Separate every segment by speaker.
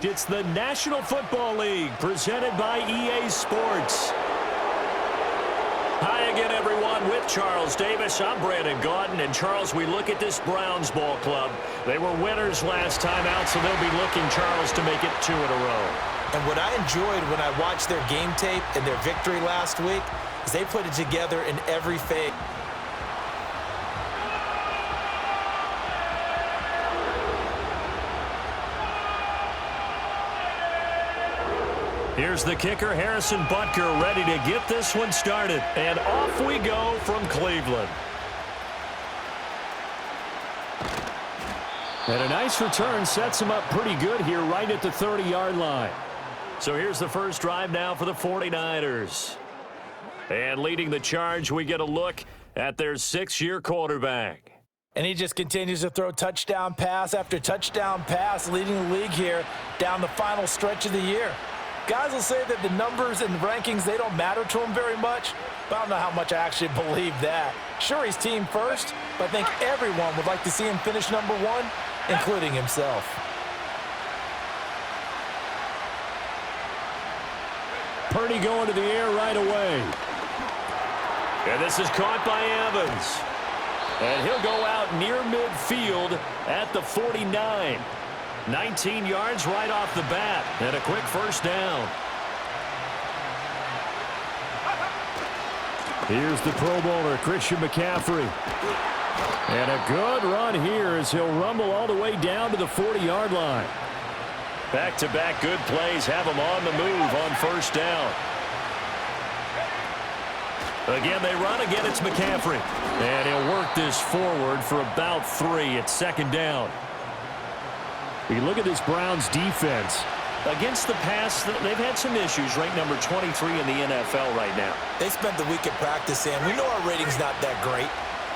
Speaker 1: It's the National Football League presented by EA Sports. Hi again, everyone. With Charles Davis, I'm Brandon Gaudin. And, Charles, we look at this Browns ball club. They were winners last time out, so they'll be looking, Charles, to make it 2 in a row.
Speaker 2: And what I enjoyed when I watched their game tape and their victory last week is they put it together in every phase.
Speaker 1: Here's the kicker, Harrison Butker, ready to get this one started. And off we go from Cleveland. And a nice return sets him up pretty good here right at the 30-yard line. So here's the first drive now for the 49ers. And leading the charge, we get a look at their 6-year quarterback.
Speaker 2: And he just continues to throw touchdown pass after touchdown pass, leading the league here down the final stretch of the year. Guys will say that the numbers and the rankings, they don't matter to him very much, but I don't know how much I actually believe that. Sure, he's team first, but I think everyone would like to see him finish number 1, including himself.
Speaker 1: Purdy going to the air right away. And this is caught by Evans. And he'll go out near midfield at the 49. 19 yards right off the bat, and a quick first down. Here's the Pro Bowler, Christian McCaffrey. And a good run here as he'll rumble all the way down to the 40-yard line. Back-to-back good plays have him on the move on first down. Again, they run. Again, it's McCaffrey. And he'll work this forward for about 3 at second down. We look at this Browns defense. Against the pass, they've had some issues. Ranked number 23 in the NFL right now.
Speaker 2: They spent the week at practice, and we know our rating's not that great.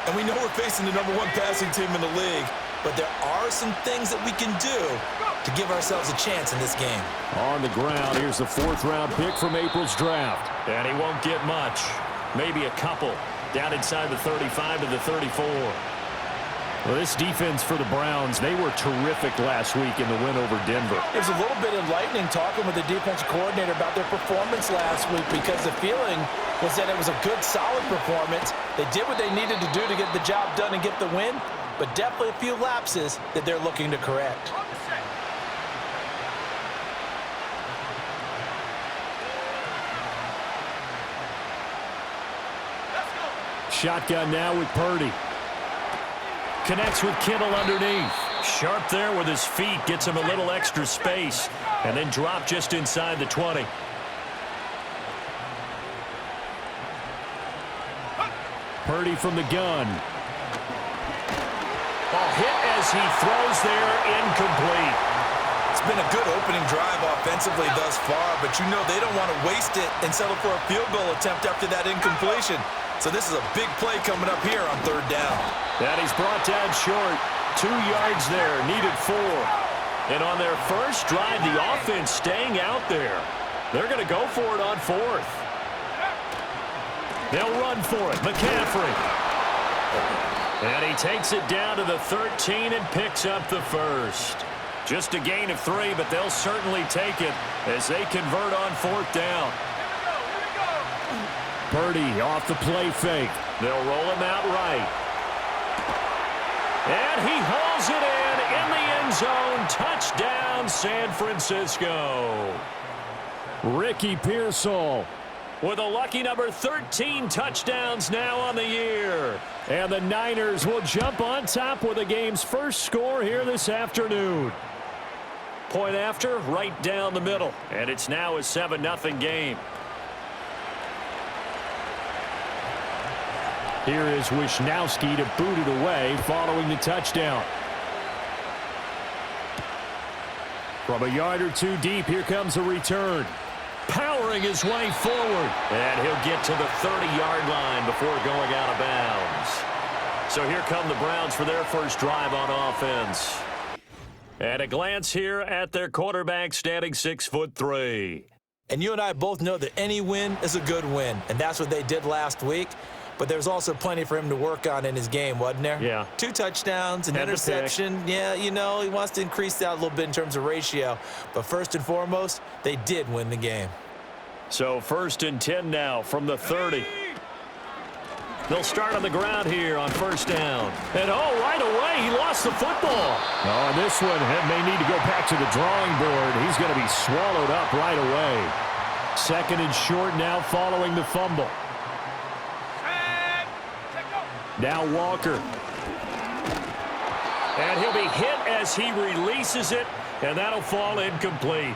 Speaker 2: And we know we're facing the number 1 passing team in the league. But there are some things that we can do to give ourselves a chance in this game. On the ground, here's the 4th-round pick from April's draft.
Speaker 1: And he won't get much. Maybe a couple. Down inside the 35 to the 34. Well, this defense for the Browns, they were terrific last week in the win over Denver.
Speaker 2: It was a little bit enlightening talking with the defensive coordinator about their performance last week because the feeling was that it was a good, solid performance. They did what they needed to do to get the job done and get the win, but definitely a few lapses that they're looking to correct.
Speaker 1: Shotgun now with Purdy. Connects with Kittle underneath. Sharp there with his feet. Gets him a little extra space. And then drop just inside the 20. Purdy from the gun. Ball hit as he throws there. Incomplete.
Speaker 2: It's been a good opening drive offensively thus far, but you know they don't want to waste it and settle for a field goal attempt after that incompletion. So this is a big play coming up here on 3rd down.
Speaker 1: That he's brought down short. 2 yards there, needed 4. And on their first drive, the offense staying out there. They're going to go for it on 4th. They'll run for it. McCaffrey. And he takes it down to the 13 and picks up the first. Just a gain of 3, but they'll certainly take it as they convert on 4th down. Purdy off the play fake. They'll roll him out right. And he hauls it in the end zone. Touchdown, San Francisco. Ricky Pearsall with a lucky number 13 touchdowns now on the year. And the Niners will jump on top with the game's first score here this afternoon. Point after, right down the middle. And it's now a 7-0 game. Here is Wisnowski to boot it away following the touchdown. From a yard or 2 deep, here comes a return. Powering his way forward. And he'll get to the 30-yard line before going out of bounds. So here come the Browns for their first drive on offense. And a glance here at their quarterback standing 6'3".
Speaker 2: And you and I both know that any win is a good win, and that's what they did last week. but there's also plenty for him to work on in his game, wasn't there?
Speaker 1: Yeah.
Speaker 2: 2 touchdowns, an
Speaker 1: And a
Speaker 2: interception. Yeah, you know, he wants to increase that a little bit in terms of ratio. But first and foremost, they did win the game.
Speaker 1: So 1st and 10 now from the 30. They'll start on the ground here on 1st down. And, oh, right away, he lost the football. Oh, and this one may need to go back to the drawing board. He's going to be swallowed up right away. 2nd and short now following the fumble. Now Walker. And he'll be hit as he releases it, and that'll fall incomplete.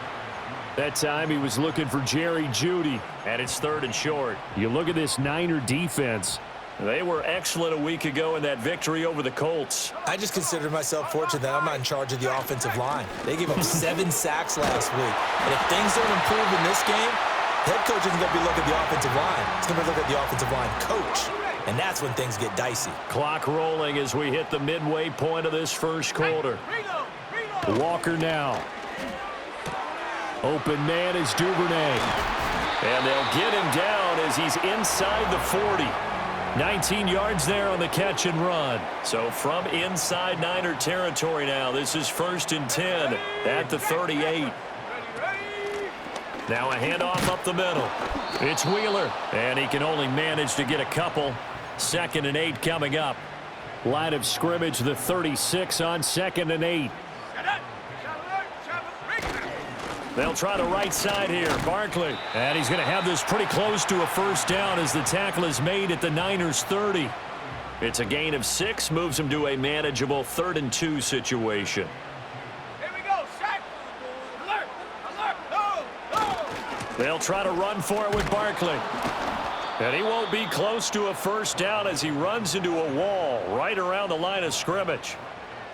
Speaker 1: That time he was looking for Jerry Jeudy, and it's 3rd and short. You look at this Niner defense. They were excellent a week ago in that victory over the Colts.
Speaker 2: I just consider myself fortunate that I'm not in charge of the offensive line. They gave up 7 sacks last week. And if things don't improve in this game, the head coach isn't going to be looking at the offensive line. He's going to be looking at the offensive line coach. And that's when things get dicey.
Speaker 1: Clock rolling as we hit the midway point of this first quarter. Walker now. Open man is Duvernay. And they'll get him down as he's inside the 40. 19 yards there on the catch and run. So from inside Niner territory now, this is 1st and 10 at the 38. Now a handoff up the middle. It's Wheeler, and he can only manage to get a couple. 2nd and 8 coming up. Line of scrimmage, the 36 on 2nd and 8. They'll try the right side here. Barkley. And he's going to have this pretty close to a 1st down as the tackle is made at the Niners' 30. It's a gain of 6, moves him to a manageable 3rd and 2 situation.
Speaker 3: Here we go, sack. Alert, alert, go.
Speaker 1: They'll try to run for it with Barkley. And he won't be close to a 1st down as he runs into a wall right around the line of scrimmage.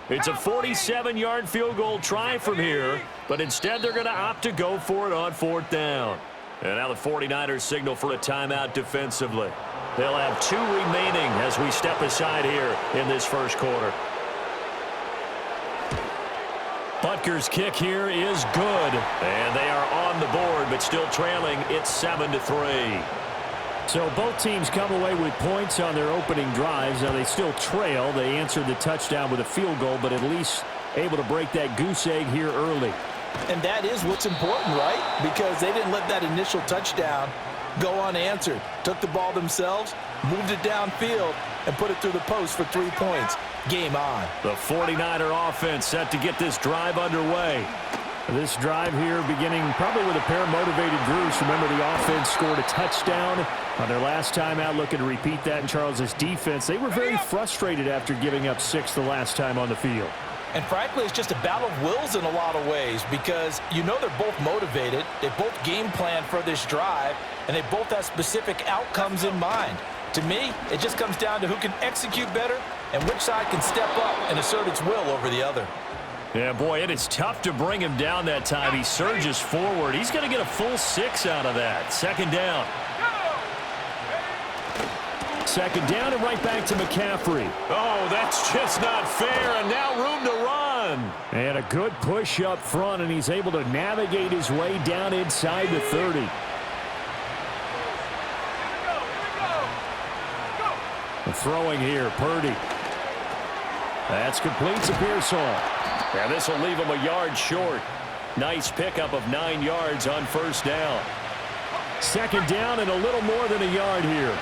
Speaker 1: It's a 47-yard field goal try from here, but instead they're going to opt to go for it on 4th down. And now the 49ers signal for a timeout defensively. They'll have 2 remaining as we step aside here in this first quarter. Butker's kick here is good, and they are on the board, but still trailing. It's 7-3. So both teams come away with points on their opening drives. Now they still trail. They answered the touchdown with a field goal, but at least able to break that goose egg here early.
Speaker 2: And that is what's important, right? Because they didn't let that initial touchdown go unanswered. Took the ball themselves, moved it downfield, and put it through the post for 3 points. Game on.
Speaker 1: The 49er offense set to get this drive underway. This drive here beginning probably with a pair of motivated Bruce. Remember, the offense scored a touchdown on their last time out. Looking to repeat that in Charles' defense. They were very frustrated after giving up 6 the last time on the field.
Speaker 2: And frankly, it's just a battle of wills in a lot of ways because you know they're both motivated. They both game plan for this drive, and they both have specific outcomes in mind. To me, it just comes down to who can execute better and which side can step up and assert its will over the other.
Speaker 1: Yeah, boy, it is tough to bring him down that time. He surges forward. He's going to get a full 6 out of that. 2nd down. 2nd down and right back to McCaffrey. Oh, that's just not fair, and now room to run. And a good push up front, and he's able to navigate his way down inside the 30. The throwing here, Purdy. That's complete to Pearsall. And this will leave him a yard short. Nice pickup of 9 yards on 1st down. 2nd down and a little more than a yard here.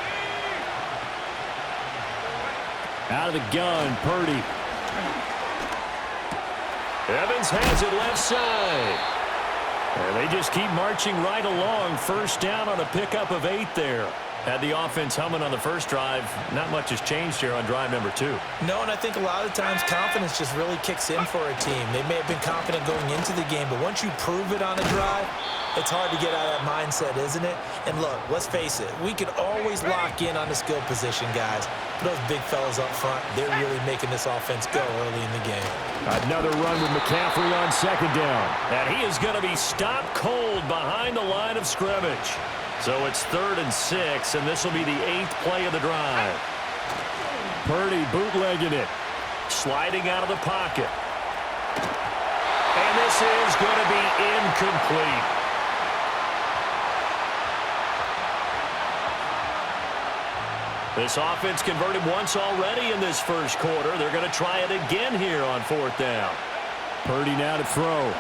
Speaker 1: Out of the gun, Purdy. Evans has it left side. And they just keep marching right along. 1st down on a pickup of 8 there. Had the offense humming on the first drive. Not much has changed here on drive number 2.
Speaker 2: No, and I think a lot of times confidence just really kicks in for a team. They may have been confident going into the game, but once you prove it on a drive, it's hard to get out of that mindset, isn't it? And look, let's face it, we can always lock in on the skill position, guys. But those big fellas up front, they're really making this offense go early in the game.
Speaker 1: Another run with McCaffrey on 2nd down. And he is going to be stopped cold behind the line of scrimmage. So it's 3rd and 6, and this will be the 8th play of the drive. Purdy bootlegging it. Sliding out of the pocket. And this is going to be incomplete. This offense converted once already in this first quarter. They're going to try it again here on 4th down.
Speaker 4: Purdy now to throw.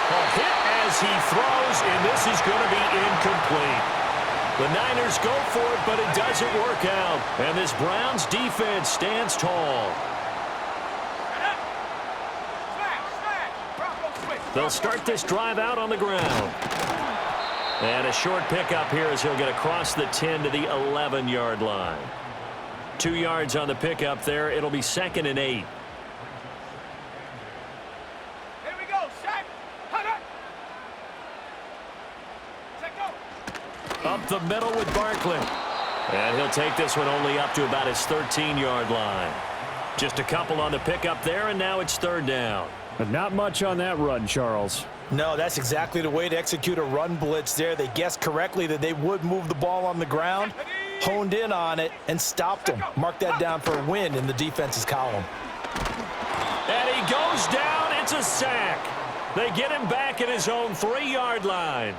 Speaker 1: A hit as he throws, and this is going to be incomplete. The Niners go for it, but it doesn't work out. And this Browns defense stands tall. They'll start this drive out on the ground. And a short pickup here as he'll get across the 10 to the 11-yard line. 2 yards on the pickup there. It'll be 2nd and 8.
Speaker 3: Here we go, Shaq. Check go.
Speaker 1: Up the middle with Barkley. And he'll take this one only up to about his 13-yard line. Just a couple on the pickup there, and now it's 3rd down.
Speaker 4: But not much on that run, Charles.
Speaker 2: No, that's exactly the way to execute a run blitz there. They guessed correctly that they would move the ball on the ground, honed in on it, and stopped them. Mark that down for a win in the defense's column.
Speaker 1: And he goes down. It's a sack. They get him back at his own 3-yard line.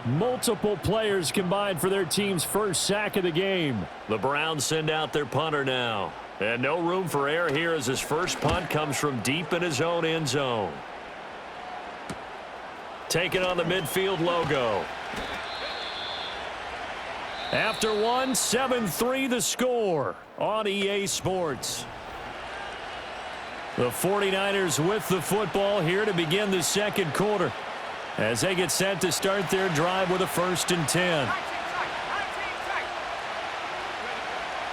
Speaker 4: Multiple players combined for their team's first sack of the game.
Speaker 1: The Browns send out their punter now. And no room for error here as his first punt comes from deep in his own end zone. Taking on the midfield logo. After one, 7-3 the score on EA Sports. The 49ers with the football here to begin the second quarter as they get set to start their drive with a 1st and 10.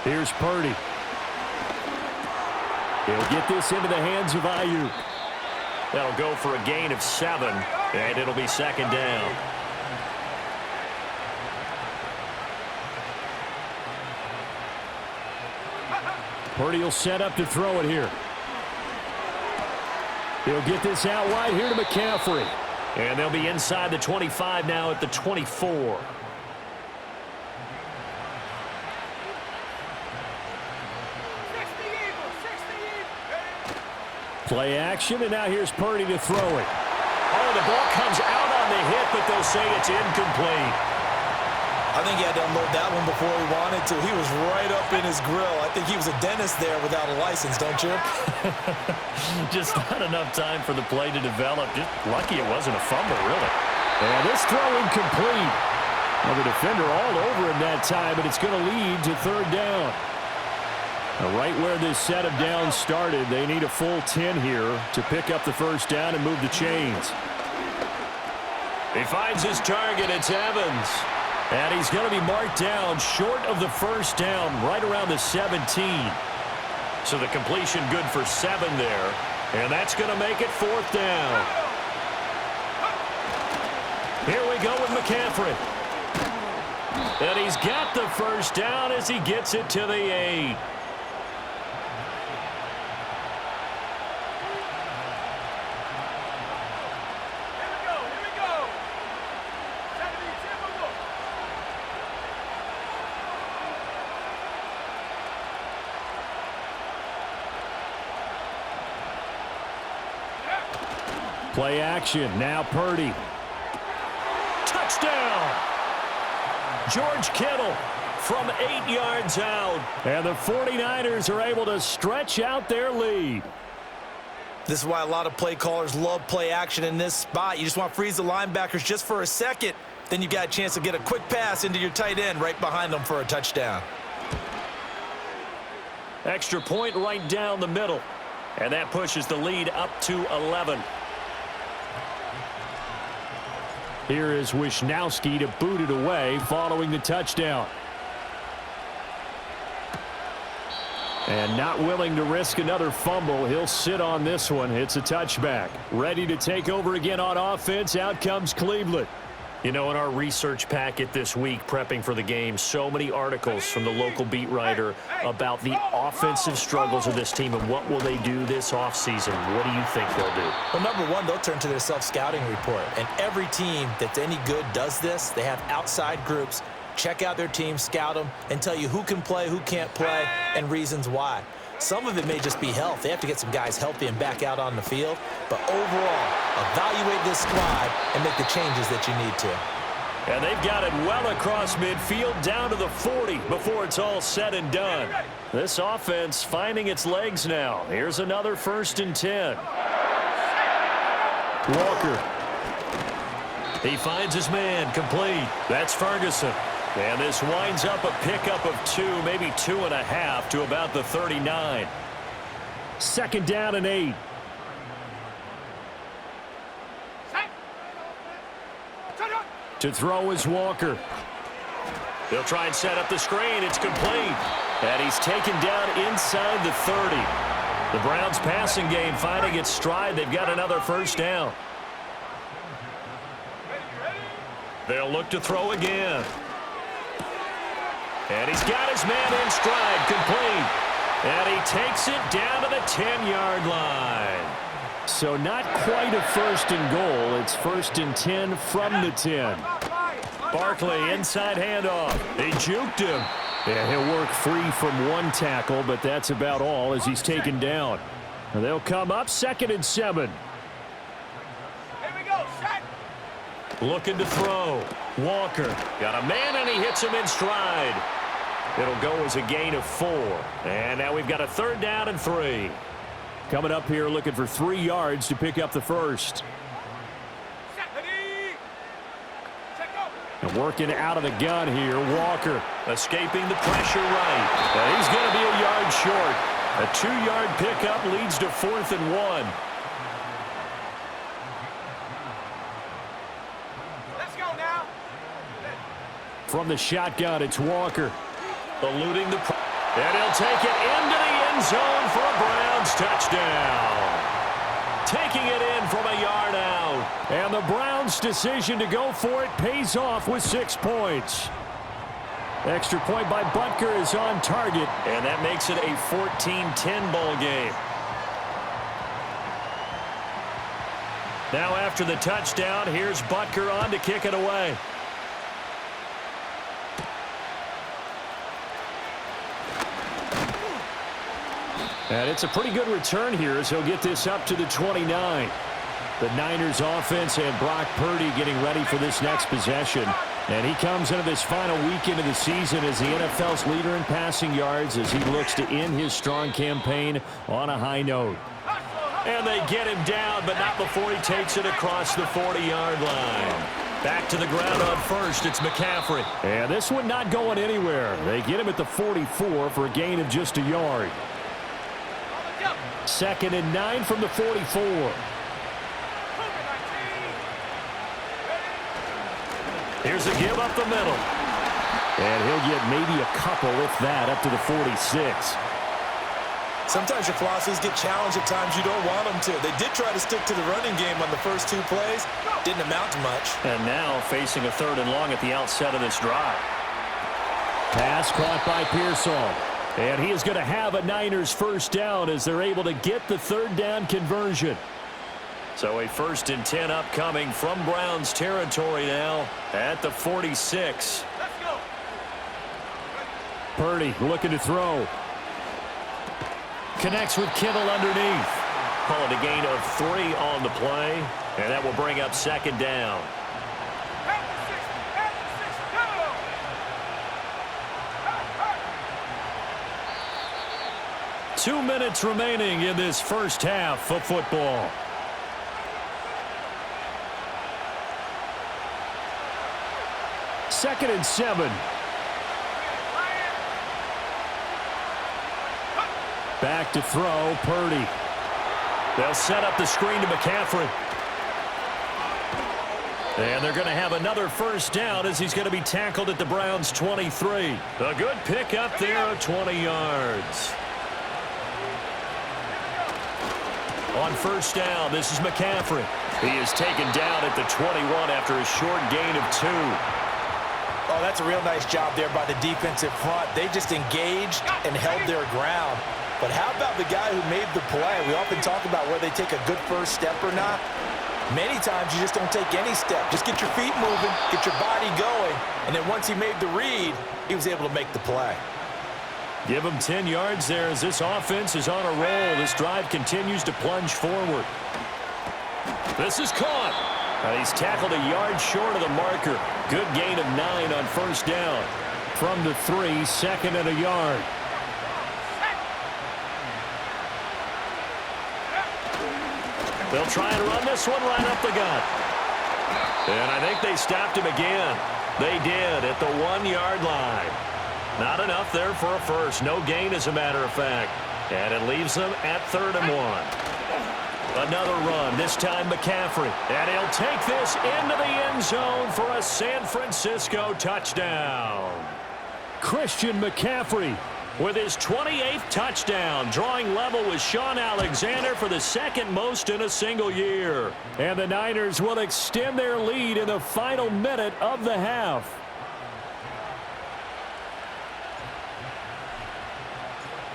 Speaker 4: Here's Purdy. He'll get this into the hands of Ayuk.
Speaker 1: That'll go for a gain of 7, and it'll be 2nd down.
Speaker 4: Purdy will set up to throw it here. He'll get this out wide here to McCaffrey.
Speaker 1: And they'll be inside the 25 now at the 24.
Speaker 4: Play action, and now here's Purdy to throw it.
Speaker 1: Oh, the ball comes out on the hit, but they'll say it's incomplete.
Speaker 2: I think he had to unload that one before he wanted to. He was right up in his grill. I think he was a dentist there without a license, don't you?
Speaker 1: Just not enough time for the play to develop. Just lucky it wasn't a fumble, really.
Speaker 4: And this throw incomplete. Well, the defender all over him that time, but it's going to lead to 3rd down. Now, right where this set of downs started, they need a full 10 here to pick up the 1st down and move the chains.
Speaker 1: He finds his target. It's Evans. And he's going to be marked down short of the 1st down, right around the 17. So the completion good for 7 there. And that's going to make it 4th down. Here we go with McCaffrey. And he's got the 1st down as he gets it to the 8.
Speaker 4: Play action. Now Purdy.
Speaker 1: Touchdown! George Kittle from 8 yards out.
Speaker 4: And the 49ers are able to stretch out their lead.
Speaker 2: This is why a lot of play callers love play action in this spot. You just want to freeze the linebackers just for a second. Then you got a chance to get a quick pass into your tight end right behind them for a touchdown.
Speaker 1: Extra point right down the middle. And that pushes the lead up to 11.
Speaker 4: Here is Wisnowski to boot it away following the touchdown. And not willing to risk another fumble, he'll sit on this one. It's a touchback. Ready to take over again on offense. Out comes Cleveland.
Speaker 1: You know, in our research packet this week, prepping for the game, so many articles from the local beat writer about the offensive struggles of this team and what will they do this offseason. What do you think they'll do?
Speaker 2: Well, number one, they'll turn to their self-scouting report. And every team that's any good does this. They have outside groups. Check out their team, scout them, and tell you who can play, who can't play, and reasons why. Some of it may just be health. They have to get some guys healthy and back out on the field. But overall, evaluate this squad and make the changes that you need to.
Speaker 1: And they've got it well across midfield down to the 40 before it's all said and done. This offense finding its legs now. Here's another 1st and 10. Walker. He finds his man complete. That's Ferguson. And this winds up a pickup of 2, maybe 2.5 to about the 39.
Speaker 4: 2nd down and 8. To throw is Walker.
Speaker 1: They'll try and set up the screen. It's complete. And he's taken down inside the 30. The Browns passing game finding its stride. They've got another 1st down. They'll look to throw again. And he's got his man in stride, complete. And he takes it down to the 10-yard line.
Speaker 4: So not quite a 1st and goal. It's 1st and 10 from the 10.
Speaker 1: Barkley, inside handoff. He juked him.
Speaker 4: Yeah, he'll work free from one tackle, but that's about all as he's taken down. And they'll come up 2nd and 7.
Speaker 3: Here we go, set.
Speaker 1: Looking to throw. Walker got a man, and he hits him in stride. It'll go as a gain of 4. And now we've got a 3rd down and 3.
Speaker 4: Coming up here looking for 3 yards to pick up the 1st. And working out of the gun here, Walker.
Speaker 1: Escaping the pressure right. And he's going to be a yard short. A 2-yard pickup leads to 4th and 1.
Speaker 3: Let's go now.
Speaker 4: From the shotgun, it's Walker.
Speaker 1: Eluding the... And he'll take it into the end zone for a Browns touchdown. Taking it in from a yard out.
Speaker 4: And the Browns' decision to go for it pays off with 6 points. Extra point by Butker is on target.
Speaker 1: And that makes it a 14-10 ball game. Now after the touchdown, here's Butker on to kick it away.
Speaker 4: And it's a pretty good return here as he'll get this up to the 29. The Niners offense and Brock Purdy getting ready for this next possession. And he comes into this final weekend of the season as the NFL's leader in passing yards as he looks to end his strong campaign on a high note.
Speaker 1: And they get him down, but not before he takes it across the 40-yard line. Back to the ground on 1st, it's McCaffrey.
Speaker 4: And this one not going anywhere. They get him at the 44 for a gain of just a yard. 2nd and 9 from the 44.
Speaker 1: Here's a give up the middle.
Speaker 4: And he'll get maybe a couple, if that, up to the 46.
Speaker 2: Sometimes your philosophies get challenged at times you don't want them to. They did try to stick to the running game on the first 2 plays. Didn't amount to much.
Speaker 1: And now facing a 3rd and long at the outset of this drive.
Speaker 4: Pass caught by Pearsall. And he is going to have a Niners 1st down as they're able to get the 3rd down conversion.
Speaker 1: So a 1st and 10 upcoming from Browns territory now at the 46.
Speaker 3: Let's go.
Speaker 4: Purdy looking to throw.
Speaker 1: Connects with Kittle underneath. Call it a gain of 3 on the play. And that will bring up 2nd down.
Speaker 3: At the 6, go.
Speaker 1: 2 minutes remaining in this first half of football.
Speaker 4: Second and 7. Back to throw, Purdy.
Speaker 1: They'll set up the screen to McCaffrey. And they're going to have another 1st down as he's going to be tackled at the Browns' 23. A good pickup there of 20 yards. On 1st down, this is McCaffrey. He is taken down at the 21 after a short gain of 2.
Speaker 2: Oh, that's a real nice job there by the defensive front. They just engaged and held their ground. But how about the guy who made the play? We often talk about whether they take a good first step or not. Many times you just don't take any step. Just get your feet moving, get your body going, and then once he made the read, he was able to make the play.
Speaker 1: Give him 10 yards there as this offense is on a roll. This drive continues to plunge forward. This is caught. He's tackled a yard short of the marker. Good gain of 9 on first down.
Speaker 4: From the 3, 2nd and a yard.
Speaker 1: They'll try and run this one right up the gut. And I think they stopped him again. They did at the 1-yard line. Not enough there for a first. No gain, as a matter of fact. And it leaves them at 3rd and 1. Another run, this time McCaffrey. And he'll take this into the end zone for a San Francisco touchdown.
Speaker 4: Christian McCaffrey
Speaker 1: with his 28th touchdown, drawing level with Sean Alexander for the 2nd most in a single year.
Speaker 4: And the Niners will extend their lead in the final minute of the half.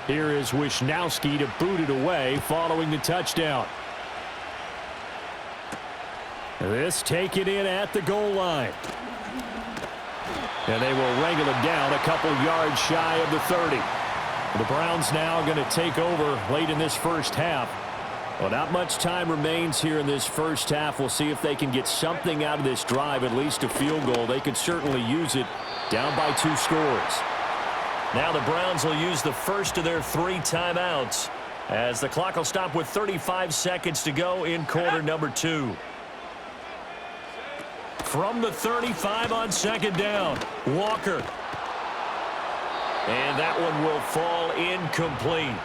Speaker 4: Here is Wisnowski to boot it away following the touchdown. This taken in at the goal line. And they will wrangle him down a couple yards shy of the 30. The Browns now going to take over late in this first half. Well, not much time remains here in this first half. We'll see if they can get something out of this drive, at least a field goal. They could certainly use it down by 2 scores.
Speaker 1: Now the Browns will use the first of their 3 timeouts as the clock will stop with 35 seconds to go in quarter number 2. From the 35 on 2nd down, Walker. And that one will fall incomplete.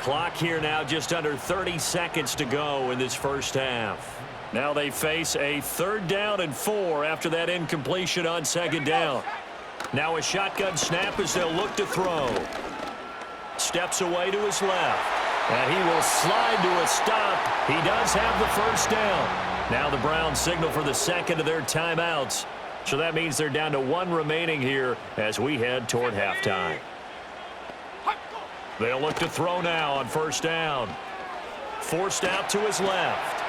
Speaker 1: Clock here now just under 30 seconds to go in this first half. Now they face a 3rd down and 4 after that incompletion on 2nd down. Now a shotgun snap as they'll look to throw. Steps away to his left. And he will slide to a stop. He does have the first down. Now the Browns signal for the 2nd of their timeouts. So that means they're down to 1 remaining here as we head toward halftime. They'll look to throw now on first down. Forced out to his left.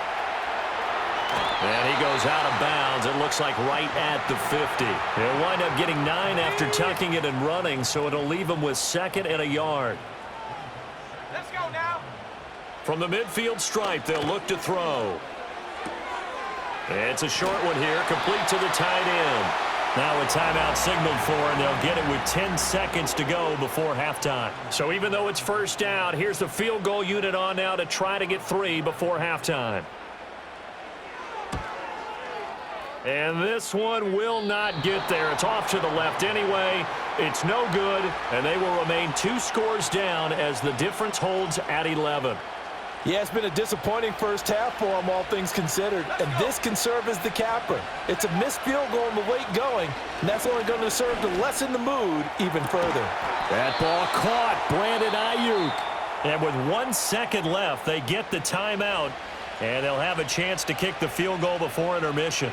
Speaker 1: And he goes out of bounds. It looks like right at the 50. He'll wind up getting 9 after tucking it and running, so it'll leave him with 2nd and a yard.
Speaker 3: Let's go now.
Speaker 1: From the midfield stripe, they'll look to throw. It's a short one here, complete to the tight end. Now a timeout signaled for, and they'll get it with 10 seconds to go before halftime. So even though it's first down, here's the field goal unit on now to try to get 3 before halftime. And this one will not get there. It's off to the left anyway. It's no good, and they will remain 2 scores down as the difference holds at 11.
Speaker 2: Yeah, it's been a disappointing first half for them, all things considered. And this can serve as the capper. It's a missed field goal in the late going, and that's only going to serve to lessen the mood even further.
Speaker 4: That ball caught. Brandon Ayuk.
Speaker 1: And with 1 second left, they get the timeout, and they'll have a chance to kick the field goal before intermission.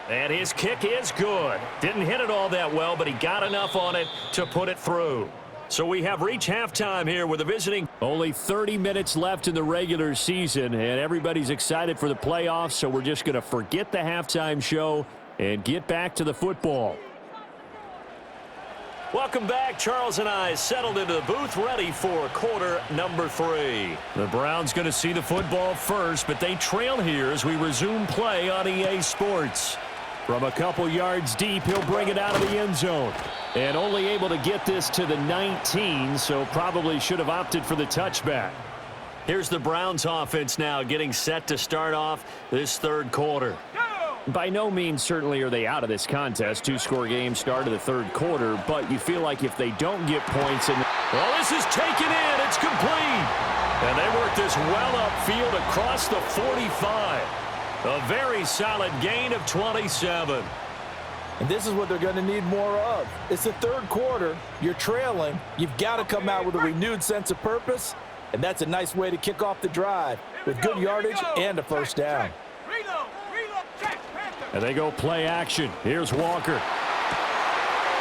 Speaker 1: And his kick is good. Didn't hit it all that well, but he got enough on it to put it through. So we have reached halftime here with the visiting.
Speaker 4: Only 30 minutes left in the regular season, and everybody's excited for the playoffs, so we're just going to forget the halftime show and get back to the football.
Speaker 1: Welcome back. Charles and I settled into the booth, ready for quarter number 3.
Speaker 4: The Browns going to see the football first, but they trail here as we resume play on EA Sports. From a couple yards deep, he'll bring it out of the end zone. And only able to get this to the 19, so probably should have opted for the touchback.
Speaker 1: Here's the Browns offense now getting set to start off this 3rd quarter.
Speaker 4: By no means certainly are they out of this contest. 2-score game start of the 3rd quarter, but you feel like if they don't get points in.
Speaker 1: Well, this is taken in. It's complete. And they work this well upfield across the 45. A very solid gain of 27.
Speaker 2: And this is what they're going to need more of. It's the 3rd quarter. You're trailing. You've got to come out with a renewed sense of purpose, and that's a nice way to kick off the drive with good yardage and a first down.
Speaker 4: And they go play action. Here's Walker.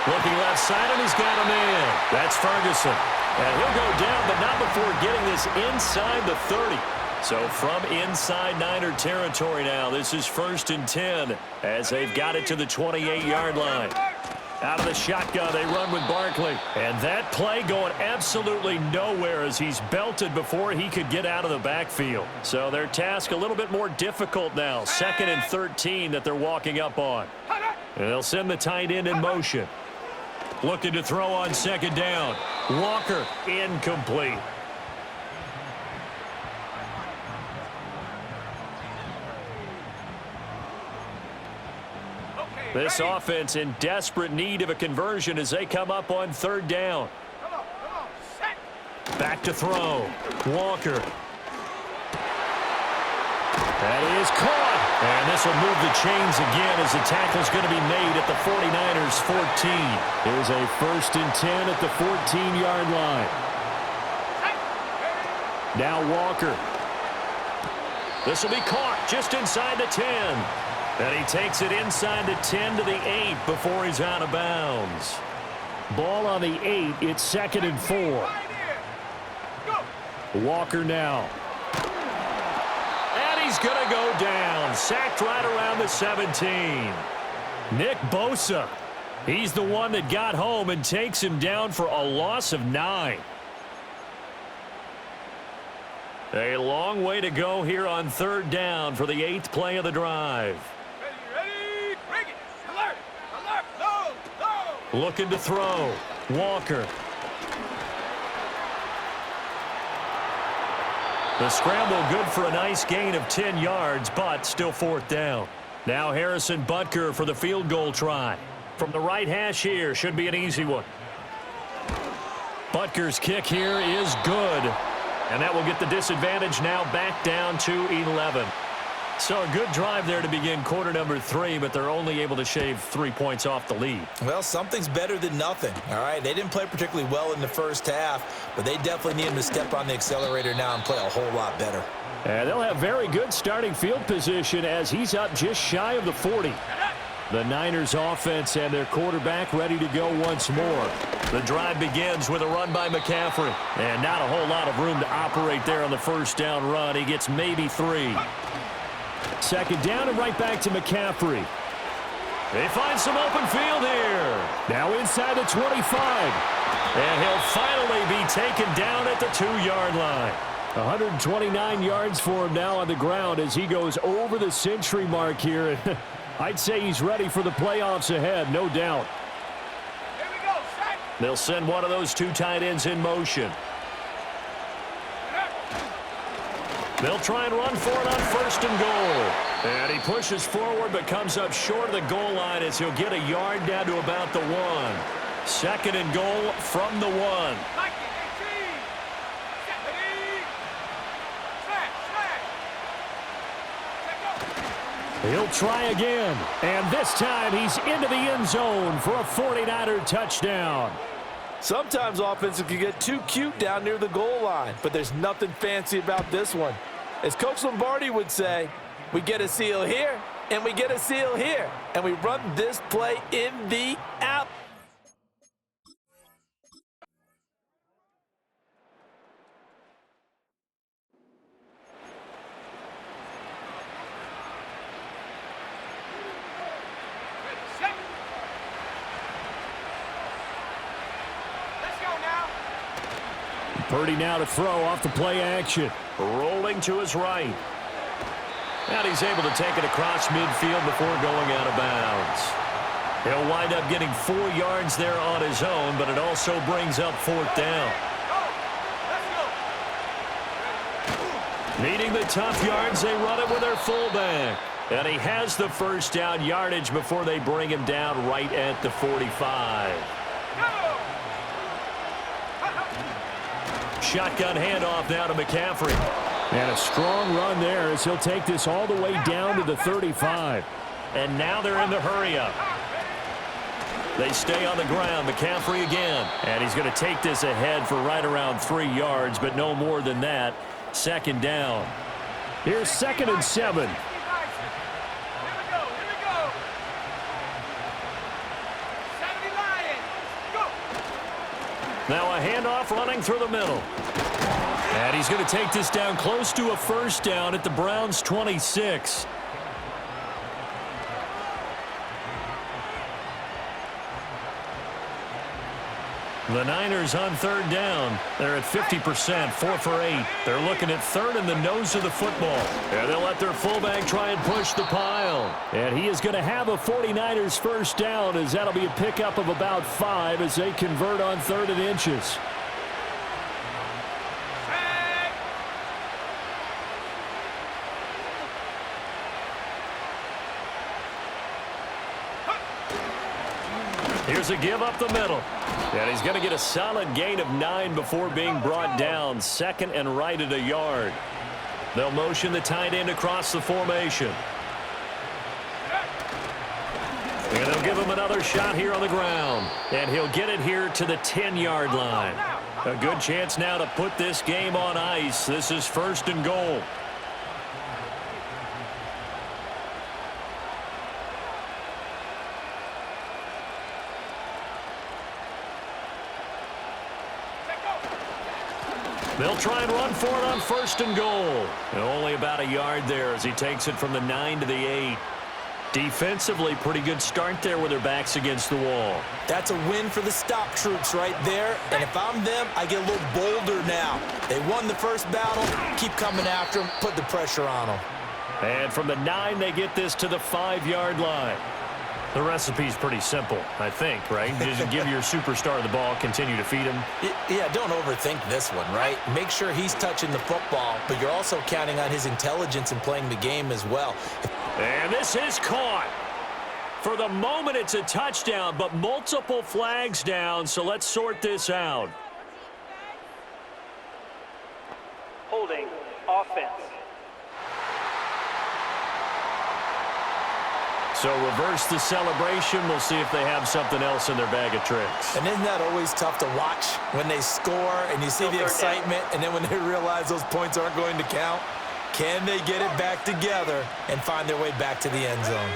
Speaker 1: Looking left side, and he's got him in. That's Ferguson. And he'll go down, but not before getting this inside the 30. So from inside Niner territory now, this is 1st and 10 as they've got it to the 28-yard line. Out of the shotgun, they run with Barkley. And that play going absolutely nowhere as he's belted before he could get out of the backfield. So their task a little bit more difficult now. 2nd and 13 that they're walking up on. And they'll send the tight end in motion. Looking to throw on 2nd down. Walker, incomplete. This offense in desperate need of a conversion as they come up on 3rd down. Back to throw. Walker. That is caught. And this will move the chains again as the tackle's going to be made at the 49ers 14.
Speaker 4: Here's a 1st and 10 at the 14-yard line. Now Walker.
Speaker 1: This will be caught just inside the 10. And he takes it inside the 10 to the 8 before he's out of bounds.
Speaker 4: Ball on the 8. It's 2nd and 4. Walker now.
Speaker 1: And he's going to go down. Sacked right around the 17. Nick Bosa. He's the one that got home and takes him down for a loss of 9. A long way to go here on 3rd down for the 8th play of the drive.
Speaker 3: Ready, bring it. Alert, alert, go.
Speaker 1: Looking to throw. Walker. The scramble good for a nice gain of 10 yards, but still 4th down. Now Harrison Butker for the field goal try. From the right hash here, should be an easy one. Butker's kick here is good. And that will get the disadvantage now back down to 11. So a good drive there to begin quarter number 3, but they're only able to shave 3 points off the lead.
Speaker 2: Well, something's better than nothing, all right? They didn't play particularly well in the first half, but they definitely need him to step on the accelerator now and play a whole lot better.
Speaker 4: And they'll have very good starting field position as he's up just shy of the 40. The Niners offense and their quarterback ready to go once more.
Speaker 1: The drive begins with a run by McCaffrey. And not a whole lot of room to operate there on the 1st down run. He gets maybe 3.
Speaker 4: 2nd down and right back to McCaffrey.
Speaker 1: They find some open field here.
Speaker 4: Now inside the 25.
Speaker 1: And he'll finally be taken down at the 2-yard line.
Speaker 4: 129 yards for him now on the ground as he goes over the century mark here. I'd say he's ready for the playoffs ahead, no doubt.
Speaker 3: Here we go, set.
Speaker 1: They'll send one of those 2 tight ends in motion. They'll try and run for it on 1st and goal. And he pushes forward but comes up short of the goal line as he'll get a yard down to about the 1. 2nd and goal from the 1.
Speaker 4: He'll try again, and this time he's into the end zone for a 49er touchdown.
Speaker 2: Sometimes offenses can get too cute down near the goal line, but there's nothing fancy about this one. As Coach Lombardi would say, we get a seal here, and we get a seal here, and we run this play in the out.
Speaker 4: Purdy now to throw off the play action.
Speaker 1: Rolling to his right. And he's able to take it across midfield before going out of bounds. He'll wind up getting 4 yards there on his own, but it also brings up 4th down. Needing the tough yards, they run it with their fullback. And he has the 1st down yardage before they bring him down right at the 45. Shotgun handoff now to McCaffrey.
Speaker 4: And a strong run there as he'll take this all the way down to the 35.
Speaker 1: And now they're in the hurry-up. They stay on the ground. McCaffrey again. And he's going to take this ahead for right around 3 yards, but no more than that. 2nd down.
Speaker 4: Here's 2nd and 7.
Speaker 1: Now a handoff running through the middle. And he's going to take this down close to a 1st down at the Browns' 26. The Niners on third down. They're at 50%, 4 for 8. They're looking at third in the nose of the football. And they'll let their fullback try and push the pile.
Speaker 4: And he is going to have a 49ers first down, as that'll be a pickup of about 5 as they convert on 3rd and inches.
Speaker 1: Here's a give up the middle. And he's going to get a solid gain of 9 before being brought down. 2nd and right at a yard. They'll motion the tight end across the formation. And they'll give him another shot here on the ground. And he'll get it here to the 10-yard line. A good chance now to put this game on ice. This is 1st and goal. They'll try and run for it on 1st and goal. And only about a yard there as he takes it from the 9 to the 8. Defensively, pretty good start there with their backs against the wall.
Speaker 2: That's a win for the stop troops right there. And if I'm them, I get a little bolder now. They won the first battle. Keep coming after them. Put the pressure on them.
Speaker 1: And from the 9, they get this to the 5-yard line. The recipe's pretty simple, I think, right? Just give your superstar the ball, continue to feed him.
Speaker 2: Yeah, don't overthink this one, right? Make sure he's touching the football, but you're also counting on his intelligence in playing the game as well.
Speaker 1: And this is caught. For the moment, it's a touchdown, but multiple flags down, so let's sort this out.
Speaker 5: Holding offense.
Speaker 1: So reverse the celebration. We'll see if they have something else in their bag of tricks.
Speaker 2: And isn't that always tough to watch when they score and you see the excitement, and then when they realize those points aren't going to count? Can they get it back together and find their way back to the end zone?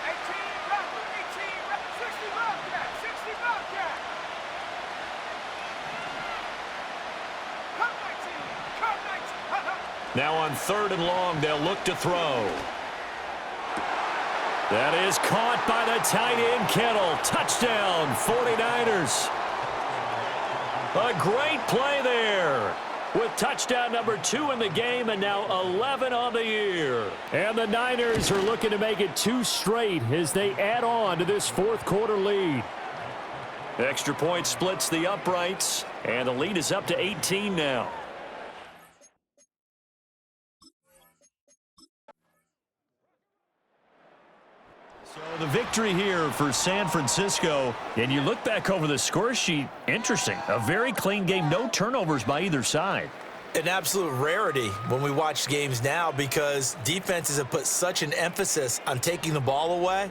Speaker 3: 18 60 Bobcat, 60 Bobcat. Cut 19.
Speaker 1: Now on 3rd and long, they'll look to throw. That is caught by the tight end, Kittle. Touchdown, 49ers. A great play there with touchdown number 2 in the game and now 11 on the year.
Speaker 4: And the Niners are looking to make it 2 straight as they add on to this 4th quarter lead.
Speaker 1: Extra point splits the uprights, and the lead is up to 18 now. So the victory here for San Francisco, and you look back over the score sheet, interesting. A very clean game, no turnovers by either side.
Speaker 2: An absolute rarity when we watch games now because defenses have put such an emphasis on taking the ball away.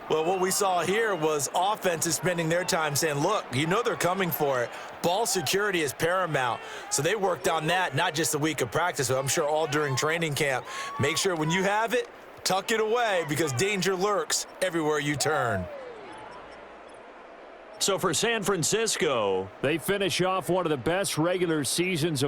Speaker 2: Well, what we saw here was offenses spending their time saying, look, you know they're coming for it. Ball security is paramount. So they worked on that, not just a week of practice, but I'm sure all during training camp. Make sure when you have it, tuck it away because danger lurks everywhere you turn.
Speaker 1: So for San Francisco,
Speaker 4: they finish off one of the best regular seasons of